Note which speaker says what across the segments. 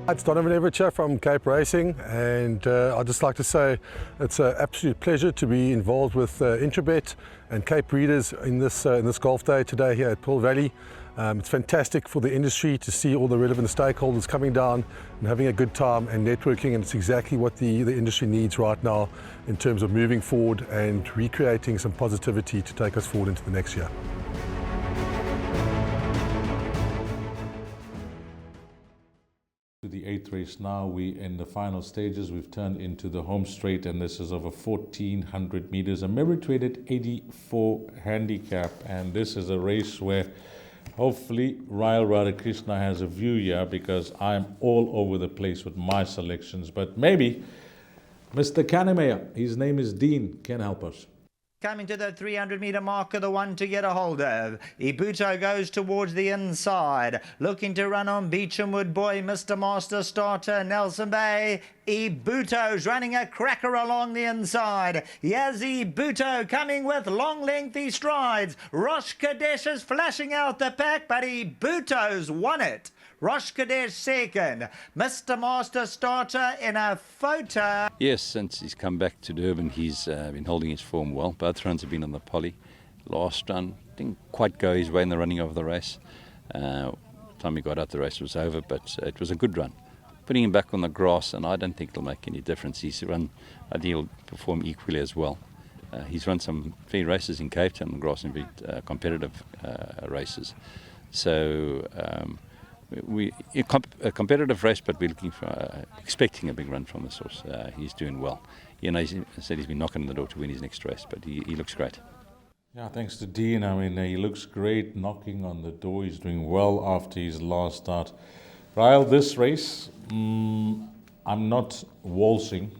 Speaker 1: It's Donovan Evercher from Cape Racing, and I'd just like to say it's an absolute pleasure to be involved with Intrabet and Cape Breeders in this golf day today here at Pearl Valley. It's fantastic for the industry to see all the relevant stakeholders coming down and having a good time and networking, and it's exactly what the industry needs right now in terms of moving forward and recreating some positivity to take us forward into the next year.
Speaker 2: To the 8th race now. We in the final stages. We've turned into the home straight, and this is over 1,400 meters, a merit-weighted 84 handicap, and this is a race where hopefully Ryle Radhakrishna has a view here, because I'm all over the place with my selections, but maybe Mr. Kannemeyer, his name is Dean, can help us.
Speaker 3: Coming to the 300-metre marker, the one to get a hold of. Ibuto goes towards the inside, looking to run on Beechamwood Boy, Mr. Master Starter, Nelson Bay. Ibuto's running a cracker along the inside. Here's Ibuto coming with long, lengthy strides. Rosh Kadesh is flashing out the pack, but Ibuto's won it. Rosh Kadesh second. Mr. Master Starter in a photo.
Speaker 4: Yes, since he's come back to Durban, he's been holding his form well. Both runs have been on the poly. Last run didn't quite go his way in the running of the race. Time he got out, the race was over, but it was a good run. Putting him back on the grass, and I don't think it'll make any difference. He's run, I think he'll perform equally as well. He's run some fair races in Cape Town on the grass and very competitive races. So a competitive race, but we're looking for, expecting a big run from this horse. He's doing well. He said he's been knocking on the door to win his next race, but he looks great.
Speaker 2: Yeah, thanks to Dean. I mean, he looks great, knocking on the door. He's doing well after his last start. Ryle, this race, I'm not waltzing,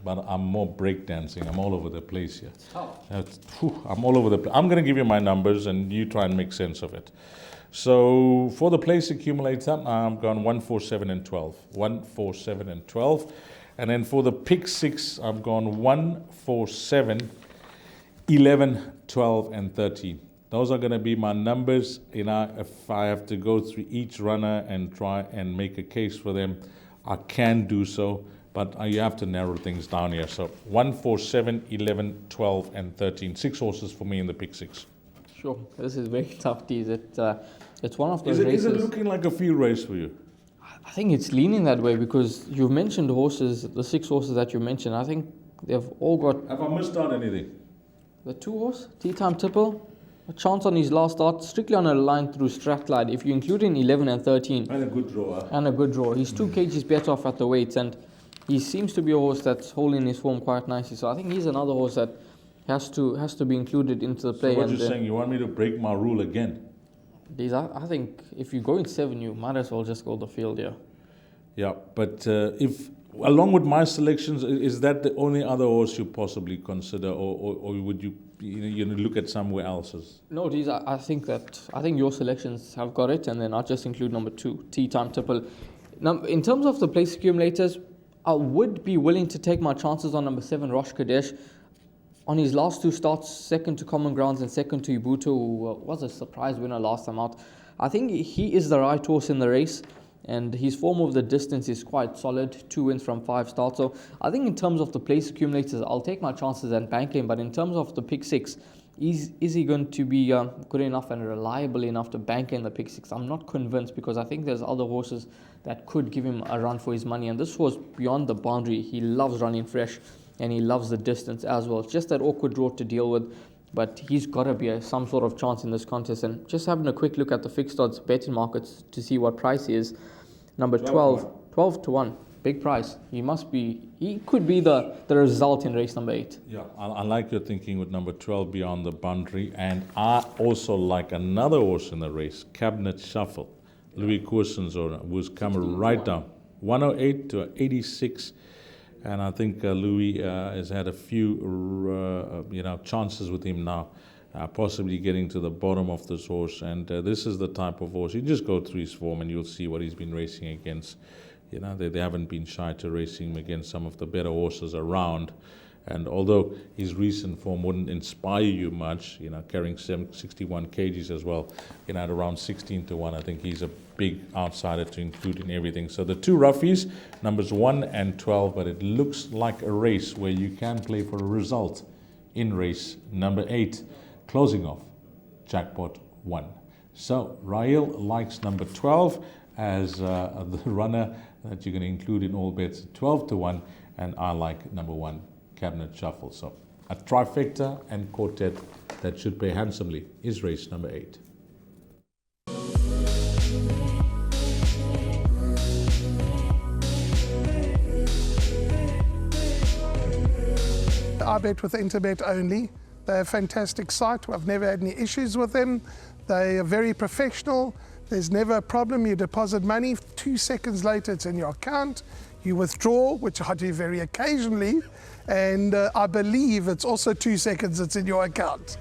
Speaker 2: but I'm more breakdancing. I'm all over the place here. I'm all over the place. I'm going to give you my numbers, and you try and make sense of it. So for the place accumulator, I'm going 1, 4, 7, and 12. 1, 4, 7, and 12. And then for the pick six, I've gone 1, 4, 7, 11, 12, and 13. Those are going to be my numbers. You know, if I have to go through each runner and try and make a case for them, I can do so. But you have to narrow things down here. So 1, 4, 7, 11, 12, and 13. 6 horses for me in the pick six.
Speaker 5: Sure, this is very tough, Tease. It's one of those races.
Speaker 2: Is it looking like a field race for you?
Speaker 5: I think it's leaning that way, because you've mentioned horses, the 6 horses that you mentioned. I think they've all got.
Speaker 2: Have I missed out anything?
Speaker 5: The 2 horse, Tea Time Tipple, a chance on his last start, strictly on a line through Strathclyde. If you include in 11 and 13.
Speaker 2: And a good draw.
Speaker 5: And a good draw. He's 2 kgs better off at the weights, and he seems to be a horse that's holding his form quite nicely. So I think he's another horse that has to be included into the play.
Speaker 2: So what you're saying, you want me to break my rule again?
Speaker 5: I think if you go in 7, you might as well just go the field here.
Speaker 2: Yeah, but if along with my selections, is that the only other horse you possibly consider, or would you look at somewhere else's?
Speaker 5: No, I think your selections have got it, and then I'll just include number 2, Tea Time Tipple. Now, in terms of the place accumulators, I would be willing to take my chances on number 7, Rosh Kadesh. On his last 2 starts, second to Common Grounds and second to Ibuto, who was a surprise winner last time out. I think he is the right horse in the race, and his form of the distance is quite solid, 2 wins from 5 starts. So I think in terms of the place accumulators, I'll take my chances and bank him. But in terms of the pick 6, is he going to be good enough and reliable enough to bank in the pick 6? I'm not convinced, because I think there's other horses that could give him a run for his money. And this was beyond the boundary. He loves running fresh, and he loves the distance as well. It's just that awkward draw to deal with, but he's got to be some sort of chance in this contest. And just having a quick look at the fixed odds betting markets to see what price he is. Number 12 to 1, big price. He could be the result in race number 8.
Speaker 2: Yeah, I like your thinking with number 12, Beyond the Boundary, and I also like another horse in the race, Cabinet Shuffle. Louis Courson's owner, who's come right down, 108 to 86. And I think Louis has had a few, chances with him now, possibly getting to the bottom of this horse. And this is the type of horse, you just go through his form and you'll see what he's been racing against. They haven't been shy to racing against some of the better horses around. And although his recent form wouldn't inspire you much, carrying 61 kgs as well, at around 16 to 1, I think he's a big outsider to include in everything. So the two roughies, numbers 1 and 12, but it looks like a race where you can play for a result in race number 8, closing off jackpot 1. So Rael likes number 12 as the runner that you're going to include in all bets, 12 to 1, and I like number 1, Cabinet Shuffle. So a trifecta and quartet that should pay handsomely is race number 8.
Speaker 6: I bet with Interbet only. They're a fantastic site. I've never had any issues with them. They are very professional. There's never a problem. You deposit money, 2 seconds later it's in your account. You withdraw, which I do very occasionally, and I believe it's also 2 seconds it's in your account.